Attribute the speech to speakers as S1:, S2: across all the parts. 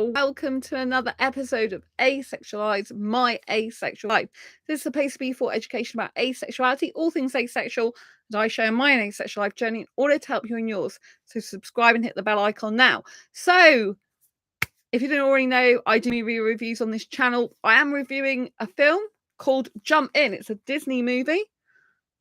S1: Welcome to another episode of Asexualise, my asexual life. This is the place to be for education about asexuality, all things asexual, and I share my own asexual life journey in order to help you in yours. So subscribe and hit the bell icon now. So, if you didn't already know, I do movie reviews on this channel. I am reviewing a film called Jump In. It's a Disney movie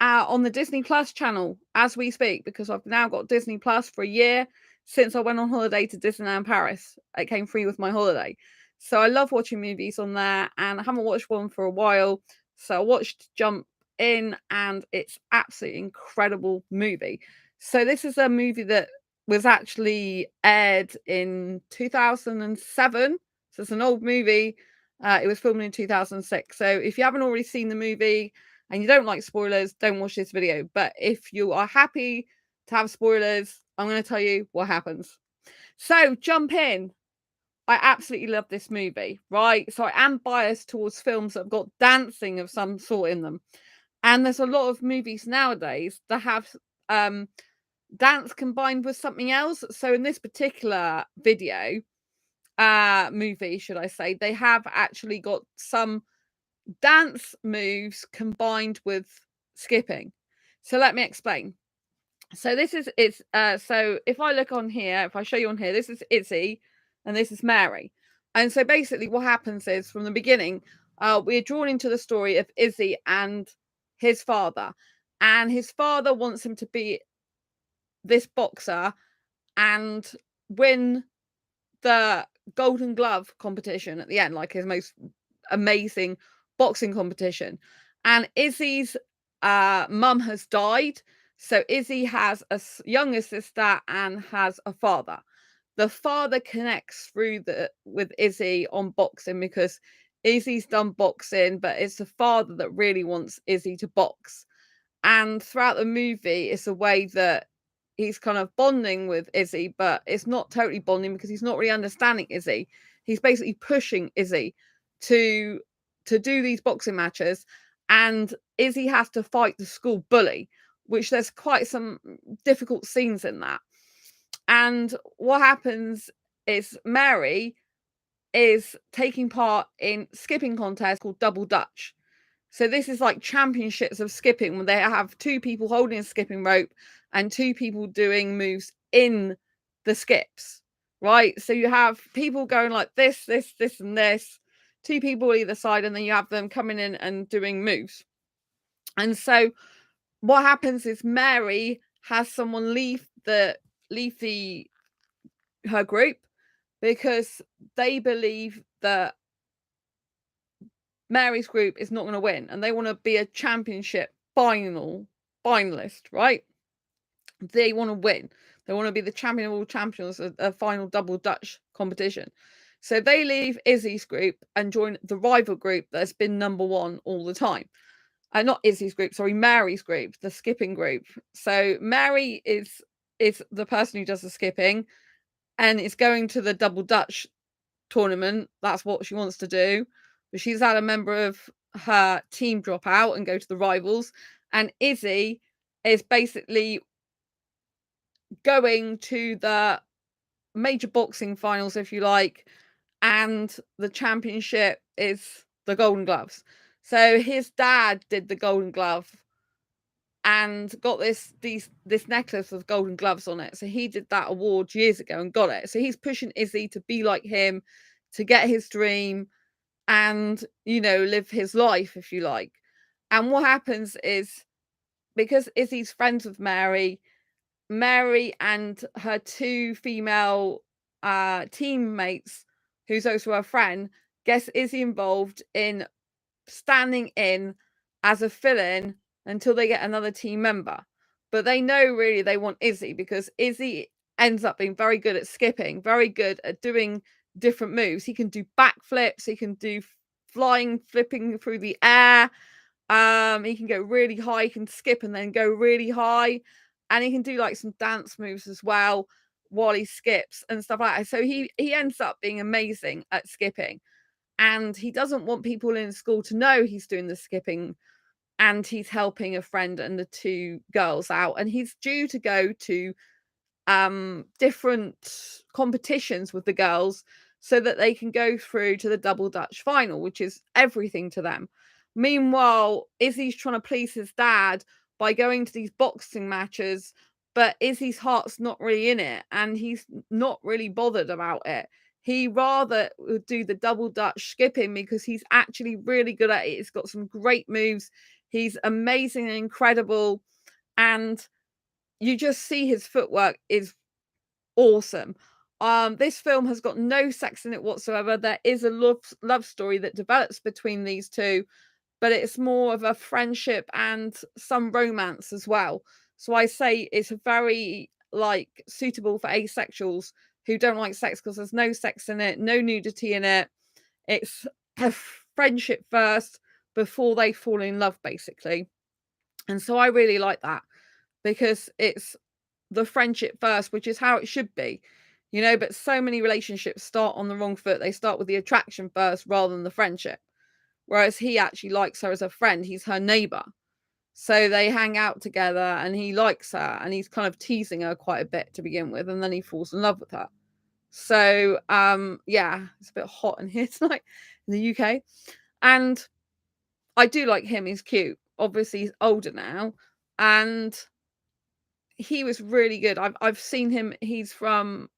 S1: on the Disney Plus channel as we speak, because I've now got Disney Plus for a year since I went on holiday to Disneyland Paris. It came free with my holiday. So I love watching movies on there, and I haven't watched one for a while. So I watched Jump In, and it's absolutely incredible movie. So this is a movie that was actually aired in 2007. So it's an old movie. It was filmed in 2006. So if you haven't already seen the movie and you don't like spoilers, don't watch this video. But if you are happy to have spoilers, I'm going to tell you what happens. So, Jump In. I absolutely love this movie, right? So I am biased towards films that have got dancing of some sort in them. And there's a lot of movies nowadays that have dance combined with something else. So in this particular movie, should I say, they have actually got some dance moves combined with skipping. So let me explain. So this is so if I look on here, if I show you on here, this is Izzy and this is Mary. And so basically what happens is from the beginning, we're drawn into the story of Izzy and his father. And his father wants him to be this boxer and win the Golden Glove competition at the end, like his most amazing boxing competition. And Izzy's mum has died, so Izzy has a younger sister and has a father. The father connects with Izzy on boxing because Izzy's done boxing, but it's the father that really wants Izzy to box. And throughout the movie, it's a way that he's kind of bonding with Izzy, but it's not totally bonding because he's not really understanding Izzy. He's basically pushing Izzy to do these boxing matches, and Izzy has to fight the school bully, which there's quite some difficult scenes in that. And what happens is Mary is taking part in skipping contest called Double Dutch. So this is like championships of skipping when they have two people holding a skipping rope and two people doing moves in the skips, right? So you have people going like this, and this, two people either side, and then you have them coming in and doing moves. And so what happens is Mary has someone leave her group because they believe that Mary's group is not going to win and they want to be a championship finalist, right? They want to win. They want to be the champion of all champions at a final Double Dutch competition. So they leave Izzy's group and join the rival group that's been number one all the time. Not Izzy's group, sorry, Mary's group, the skipping group. So Mary is the person who does the skipping and is going to the Double Dutch tournament. That's what she wants to do. But she's had a member of her team drop out and go to the rivals. And Izzy is basically going to the major boxing finals, if you like, and the championship is the Golden Gloves. So his dad did the Golden Glove and got this necklace with Golden Gloves on it. So he did that award years ago and got it. So he's pushing Izzy to be like him, to get his dream and, live his life, if you like. And what happens is, because Izzy's friends with Mary and her two female teammates, who's also her friend, gets Izzy involved in standing in as a fill-in until they get another team member. But they know really they want Izzy because Izzy ends up being very good at skipping, very good at doing different moves. He can do backflips, he can do flipping through the air. He can go really high, he can skip and then go really high. And he can do like some dance moves as well while he skips and stuff like that. So he ends up being amazing at skipping. And he doesn't want people in school to know he's doing the skipping, and he's helping a friend and the two girls out. And he's due to go to different competitions with the girls so that they can go through to the double Dutch final, which is everything to them. Meanwhile, Izzy's trying to please his dad by going to these boxing matches, but Izzy's heart's not really in it, and he's not really bothered about it. He rather would do the double Dutch skipping because he's actually really good at it. He's got some great moves. He's amazing and incredible, and you just see his footwork is awesome. This film has got no sex in it whatsoever. There is a love story that develops between these two, but it's more of a friendship and some romance as well. So I say it's very suitable for asexuals who don't like sex, because there's no sex in it, no nudity in it. It's a friendship first before they fall in love, basically. And so I really like that, because it's the friendship first, which is how it should be, but so many relationships start on the wrong foot. They start with the attraction first rather than the friendship. Whereas he actually likes her as a friend. He's her neighbor. So they hang out together and he likes her, and he's kind of teasing her quite a bit to begin with, and then he falls in love with her. So yeah, it's a bit hot in here tonight in the UK. And I do like him. He's cute. Obviously he's older now, and he was really good. I've seen him. He's from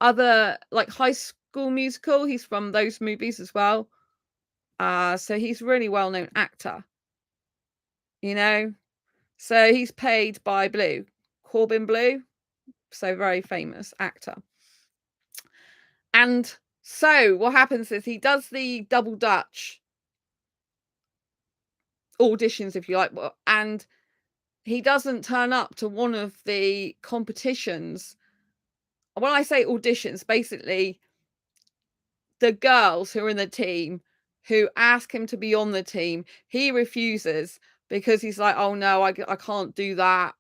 S1: other High School Musical. He's from those movies as well. So he's really well-known actor, So he's played by Blue, Corbin Blue, so very famous actor. And so what happens is he does the double Dutch auditions, if you like, and he doesn't turn up to one of the competitions. When I say auditions, basically the girls who are in the team who ask him to be on the team, he refuses because he's like, oh no, I can't do that.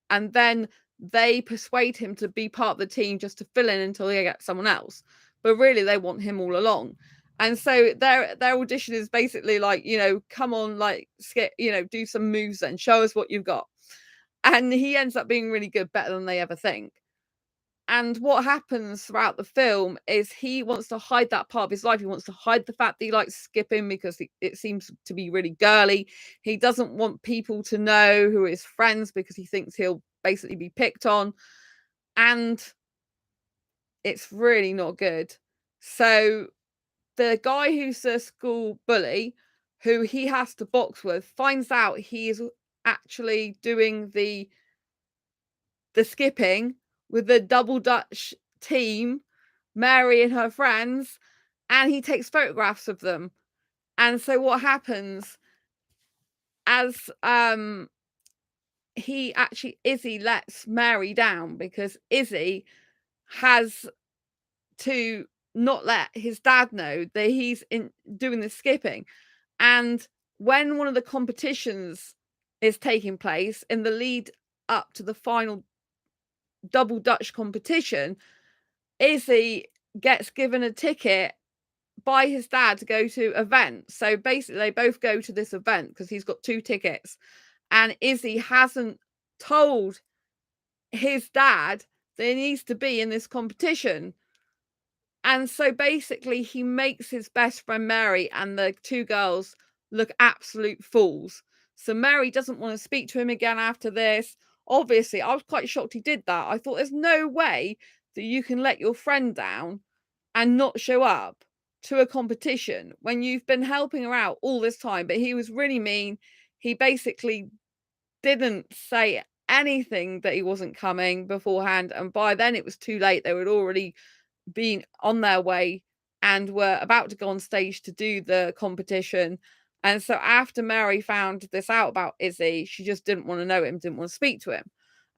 S1: And then they persuade him to be part of the team just to fill in until they get someone else. But really, they want him all along. And so their audition is basically come on, skip, do some moves and show us what you've got. And he ends up being really good, better than they ever think. And what happens throughout the film is he wants to hide that part of his life. He wants to hide the fact that he likes skipping because it seems to be really girly. He doesn't want people to know who are his friends because he thinks he'll basically be picked on. And it's really not good. So the guy who's the school bully, who he has to box with, finds out he is actually doing the skipping with the double Dutch team, Mary and her friends, and he takes photographs of them. And so what happens as Izzy lets Mary down, because Izzy has to not let his dad know that he's doing the skipping. And when one of the competitions is taking place in the lead up to the final double Dutch competition, Izzy gets given a ticket by his dad to go to event. So basically they both go to this event because he's got 2 tickets, and Izzy hasn't told his dad that he needs to be in this competition. And so basically he makes his best friend Mary and the 2 girls look absolute fools. So Mary doesn't want to speak to him again after this. Obviously, I was quite shocked he did that. I thought there's no way that you can let your friend down and not show up to a competition when you've been helping her out all this time. But he was really mean. He basically didn't say anything that he wasn't coming beforehand. And by then it was too late. They had already been on their way and were about to go on stage to do the competition. And so after Mary found this out about Izzy, she just didn't want to know him, didn't want to speak to him.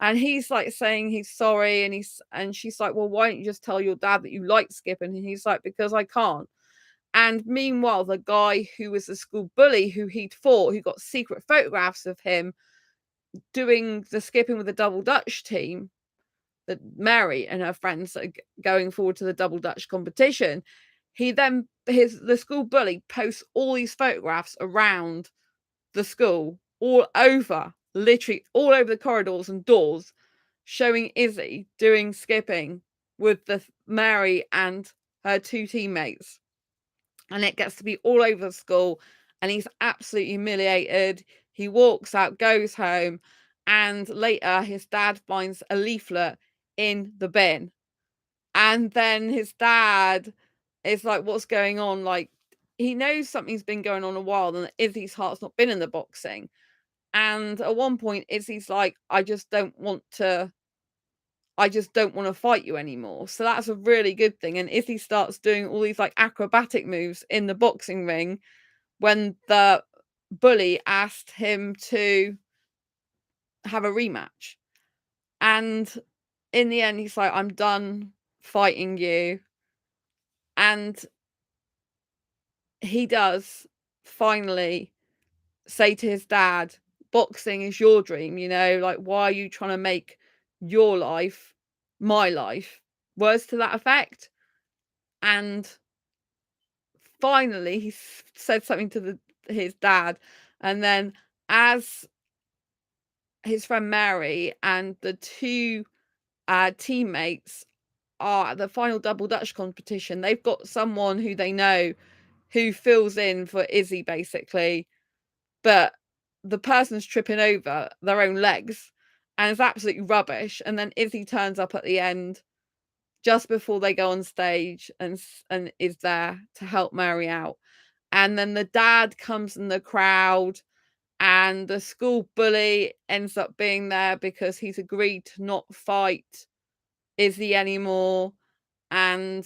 S1: And he's saying he's sorry, and she's like, well, why don't you just tell your dad that you like skipping? And he's like, because I can't. And meanwhile, the guy who was the school bully, who he'd fought, who got secret photographs of him doing the skipping with the double Dutch team, that Mary and her friends are going forward to the double Dutch competition, he then the school bully posts all these photographs around the school, all over, literally all over the corridors and doors, showing Izzy doing skipping with Mary and her two teammates, and it gets to be all over the school, and he's absolutely humiliated. He walks out, goes home, and later his dad finds a leaflet in the bin, and then his dad is like, what's going on? Like, he knows something's been going on a while and that Izzy's heart's not been in the boxing. And at one point Izzy's like, I just don't want to fight you anymore. So that's a really good thing. And Izzy starts doing all these like acrobatic moves in the boxing ring when the bully asked him to have a rematch. And in the end, he's like, I'm done fighting you. And he does finally say to his dad, boxing is your dream, you know, like, why are you trying to make your life my life? Words to that effect. And finally, he said something to his dad. And then, as his friend Mary and the two teammates are at the final double Dutch competition, they've got someone who they know who fills in for Izzy, basically. But the person's tripping over their own legs and it's absolutely rubbish. And then Izzy turns up at the end just before they go on stage and is there to help Mary out. And then the dad comes in the crowd, and the school bully ends up being there because he's agreed to not fight Izzy anymore. And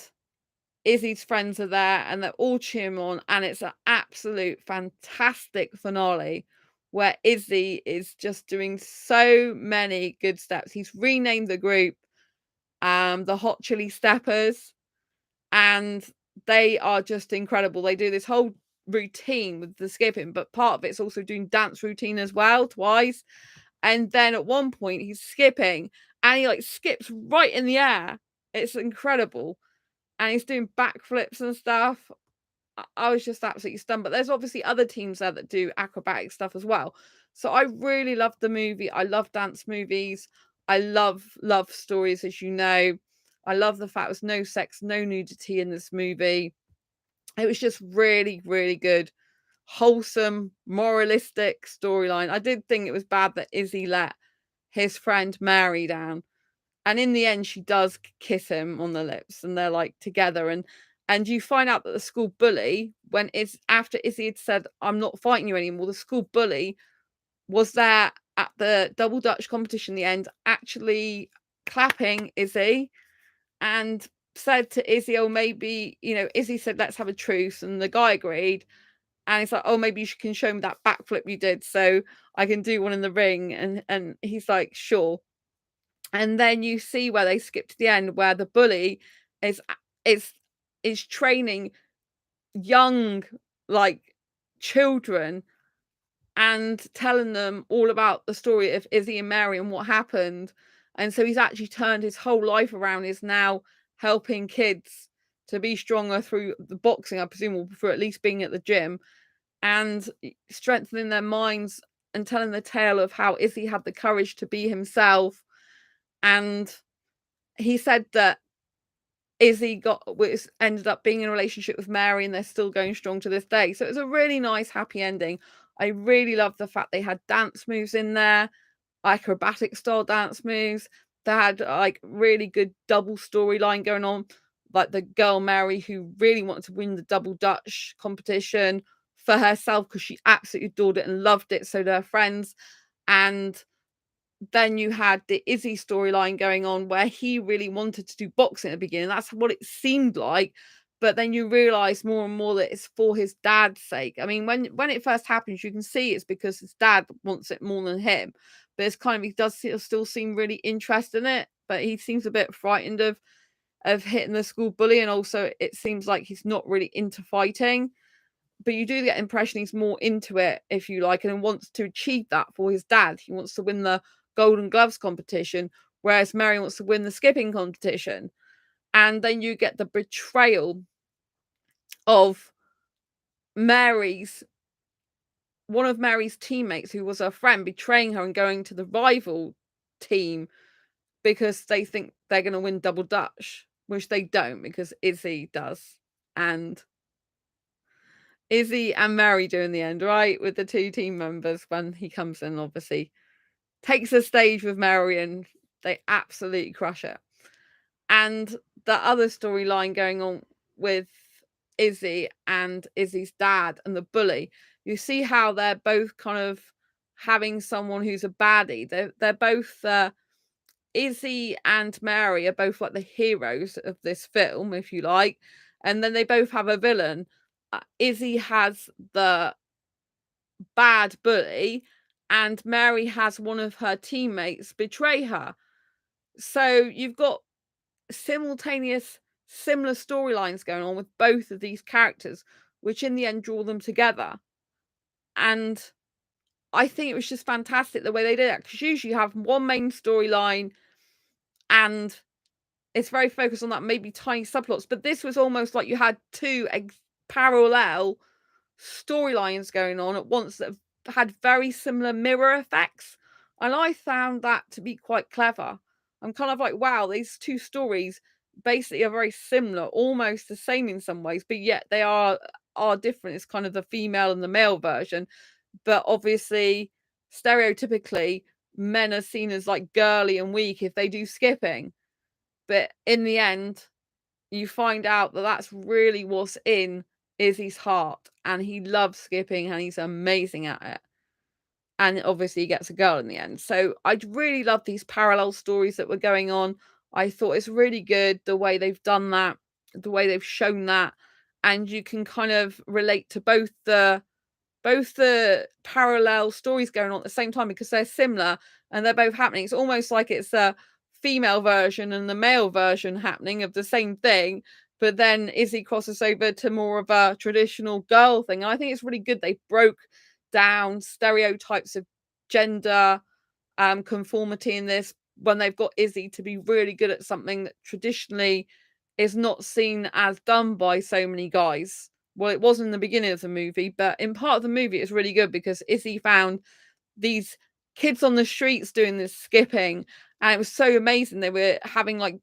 S1: Izzy's friends are there and they're all cheering on, and it's an absolute fantastic finale where Izzy is just doing so many good steps. He's renamed the group the Hot Chili Steppers, and they are just incredible. They do this whole routine with the skipping, but part of it's also doing dance routine as well, twice. And then at one point he's skipping and he like skips right in the air. It's incredible. And he's doing backflips and stuff. I was just absolutely stunned. But there's obviously other teams there that do acrobatic stuff as well. So I really loved the movie. I love dance movies. I love stories, as you know. I love the fact there's no sex, no nudity in this movie. It was just really, really good, wholesome, moralistic storyline. I did think it was bad that Izzy let his friend Mary down. And in the end, she does kiss him on the lips, and they're like together. And you find out that the school bully, when it's after Izzy had said, I'm not fighting you anymore, the school bully was there at the double Dutch competition in the end, actually clapping Izzy and said to Izzy, oh, maybe, you know, Izzy said, let's have a truce. And the guy agreed. And he's like, oh, maybe you can show me that backflip you did so I can do one in the ring. And he's like, sure. And then you see where they skip to the end, where the bully is training young, like, children and telling them all about the story of Izzy and Mary and what happened. And so he's actually turned his whole life around. Is now helping kids to be stronger through the boxing, I presume, or through at least being at the gym and strengthening their minds, and telling the tale of how Izzy had the courage to be himself. And he said that Izzy ended up being in a relationship with Mary, and they're still going strong to this day. So it was a really nice, happy ending. I really loved the fact they had dance moves in there, acrobatic style dance moves. They had like really good double storyline going on, like the girl Mary who really wanted to win the double Dutch competition for herself because she absolutely adored it and loved it. So did her friends. And then you had the Izzy storyline going on where he really wanted to do boxing at the beginning. That's what it seemed like. But then you realize more and more that it's for his dad's sake. I mean, when it first happens, you can see it's because his dad wants it more than him. But it's kind of, he does still seem really interested in it, but he seems a bit frightened of hitting the school bully. And also it seems like he's not really into fighting. But you do get the impression he's more into it, if you like, and wants to achieve that for his dad. He wants to win the Golden Gloves competition, whereas Mary wants to win the skipping competition. And then you get the betrayal of one of Mary's teammates, who was her friend, betraying her and going to the rival team because they think they're going to win double Dutch, which they don't because Izzy does. And Izzy and Mary do in the end, right? With the two team members when he comes in, obviously takes the stage with Mary and they absolutely crush it. And the other storyline going on with Izzy and Izzy's dad and the bully, you see how they're both kind of having someone who's a baddie. They're both Izzy and Mary are both like the heroes of this film, if you like, and then they both have a villain. Izzy has the bad bully, and Mary has one of her teammates betray her. So you've got simultaneous, similar storylines going on with both of these characters, which in the end draw them together. And I think it was just fantastic the way they did it, because usually you have one main storyline and it's very focused on that, maybe tiny subplots, but this was almost like you had two parallel storylines going on at once that had very similar mirror effects, and I found that to be quite clever. I'm kind of like, wow, these two stories basically are very similar, almost the same in some ways, but yet they are different. It's kind of the female and the male version, but obviously stereotypically men are seen as like girly and weak if they do skipping, but in the end you find out that that's really what's in Izzy's heart, and he loves skipping and he's amazing at it. And obviously he gets a girl in the end. So I really love these parallel stories that were going on. I thought it's really good the way they've done that, the way they've shown that, and you can kind of relate to both the parallel stories going on at the same time because they're similar and they're both happening. It's almost like it's a female version and the male version happening of the same thing, but then Izzy crosses over to more of a traditional girl thing. And I think it's really good they broke down stereotypes of gender conformity in this, when they've got Izzy to be really good at something that traditionally is not seen as done by so many guys. Well, it was in the beginning of the movie, but in part of the movie it's really good because Izzy found these kids on the streets doing this skipping, and it was so amazing. They were having like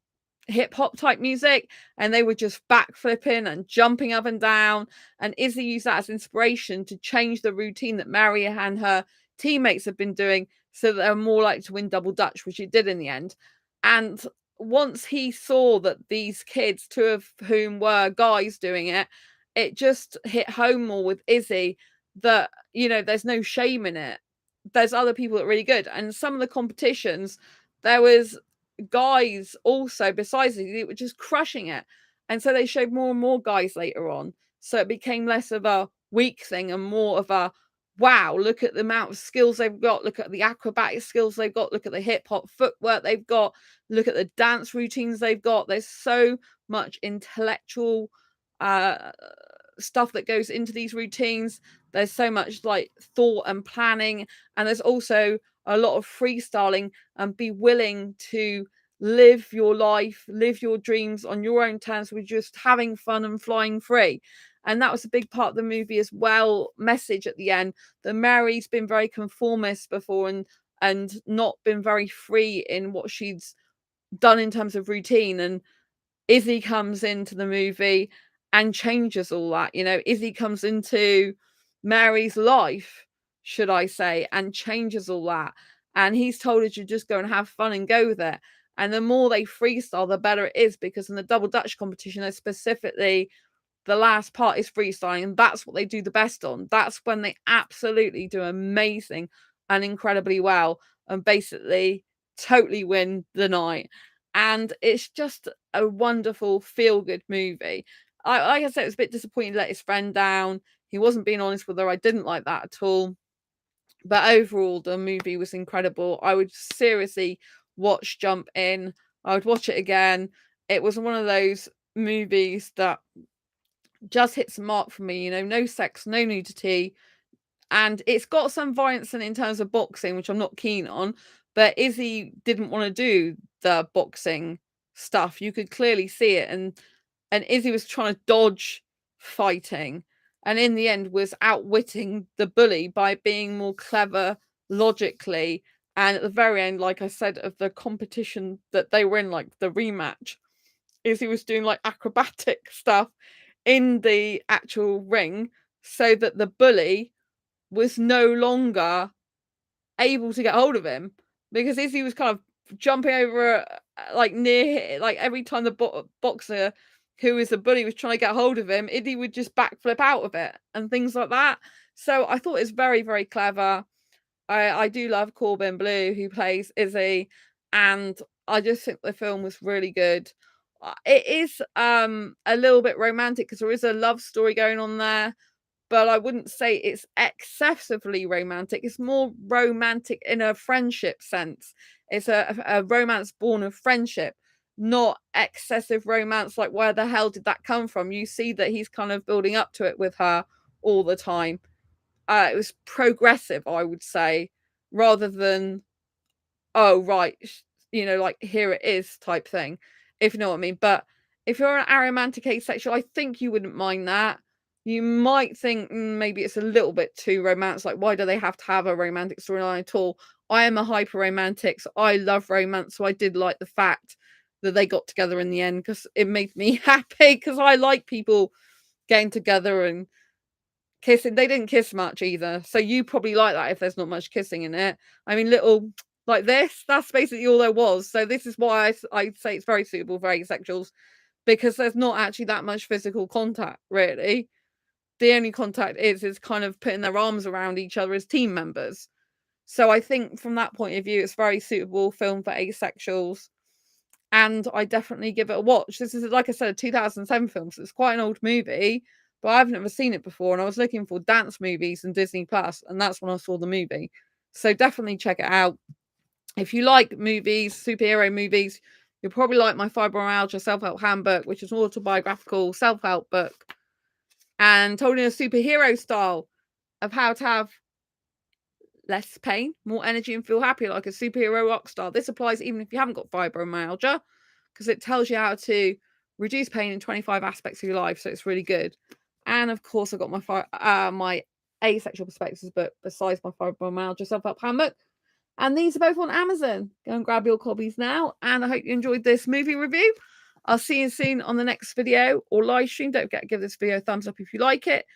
S1: hip hop type music and they were just backflipping and jumping up and down, and Izzy used that as inspiration to change the routine that Mary and her teammates have been doing so that they're more likely to win double dutch, which it did in the end. And once he saw that these kids, two of whom were guys doing it, it just hit home more with Izzy that, you know, there's no shame in it. There's other people that are really good. And some of the competitions, there was guys also besides Izzy that were just crushing it. And so they showed more and more guys later on. So it became less of a weak thing and more of a, wow, look at the amount of skills they've got. Look at the acrobatic skills they've got. Look at the hip hop footwork they've got. Look at the dance routines they've got. There's so much intellectual stuff that goes into these routines. There's so much like thought and planning, and there's also a lot of freestyling, and be willing to live your life, live your dreams on your own terms with just having fun and flying free. And that was a big part of the movie as well. Message at the end that Mary's been very conformist before and not been very free in what she's done in terms of routine, and Izzy comes into the movie and changes all that. You know, Izzy comes into Mary's life, should I say, and changes all that. And he's told her to just go and have fun and go with it. And the more they freestyle, the better it is, because in the double dutch competition, there's specifically the last part is freestyling, and that's what they do the best on. That's when they absolutely do amazing and incredibly well, and basically totally win the night. And it's just a wonderful feel-good movie. Like I said, it was a bit disappointing to let his friend down. He wasn't being honest with her. I didn't like that at all. But overall, the movie was incredible. I would seriously watch Jump In. I would watch it again. It was one of those movies that just hits the mark for me. You know, no sex, no nudity, and it's got some violence in terms of boxing, which I'm not keen on. But Izzy didn't want to do the boxing stuff. You could clearly see it, and Izzy was trying to dodge fighting, and in the end was outwitting the bully by being more clever logically. And at the very end, like I said, of the competition that they were in, like the rematch, Izzy was doing like acrobatic stuff in the actual ring so that the bully was no longer able to get hold of him, because Izzy was kind of jumping over like near, like every time the boxer who was the bully was trying to get hold of him, Izzy would just backflip out of it and things like that. So I thought it's very, very clever. I do love Corbin Bleu, who plays Izzy, and I just think the film was really good. It is a little bit romantic because there is a love story going on there, but I wouldn't say it's excessively romantic. It's more romantic in a friendship sense. It's a romance born of friendship, not excessive romance. Like, where the hell did that come from? You see that he's kind of building up to it with her all the time. It was progressive, I would say, rather than, oh, right, like, here it is type thing, if you know what I mean. But if you're an aromantic asexual, I think you wouldn't mind that. You might think maybe it's a little bit too romance. Like, why do they have to have a romantic storyline at all? I am a hyper romantic, so I love romance. So I did like the fact that they got together in the end, because it made me happy, because I like people getting together and kissing. They didn't kiss much either, so you probably like that if there's not much kissing in it. I mean, little like this, that's basically all there was. So this is why I'd say it's very suitable for asexuals, because there's not actually that much physical contact, really. The only contact is kind of putting their arms around each other as team members. So I think from that point of view, it's very suitable film for asexuals, and I definitely give it a watch. This is, like I said, a 2007 film, so it's quite an old movie, but I've never seen it before, and I was looking for dance movies in Disney Plus, and that's when I saw the movie. So definitely check it out. If you like movies, superhero movies, you'll probably like my Fibromyalgia Self-Help Handbook, which is an autobiographical self-help book, and told in a superhero style of how to have less pain, more energy, and feel happy like a superhero rock star. This applies even if you haven't got fibromyalgia, because it tells you how to reduce pain in 25 aspects of your life. So it's really good. And of course, I've got my asexual perspectives book besides my fibromyalgia self-help handbook. And these are both on Amazon. Go and grab your copies now. And I hope you enjoyed this movie review. I'll see you soon on the next video or live stream. Don't forget to give this video a thumbs up if you like it.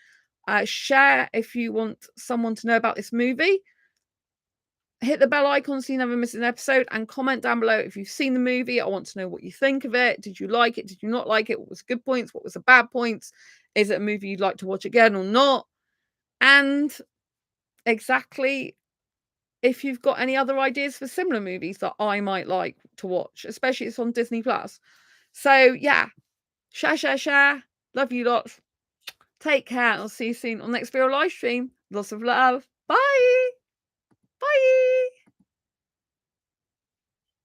S1: Share if you want someone to know about this movie. Hit the bell icon so you never miss an episode, and comment down below if you've seen the movie. I want to know what you think of it. Did you like it? Did you not like it? What was the good points? What was the bad points? Is it a movie you'd like to watch again or not? And exactly if you've got any other ideas for similar movies that I might like to watch, especially it's on Disney Plus. So yeah, share. Love you lots. Take care. I'll see you soon on the next video live stream. Lots of love.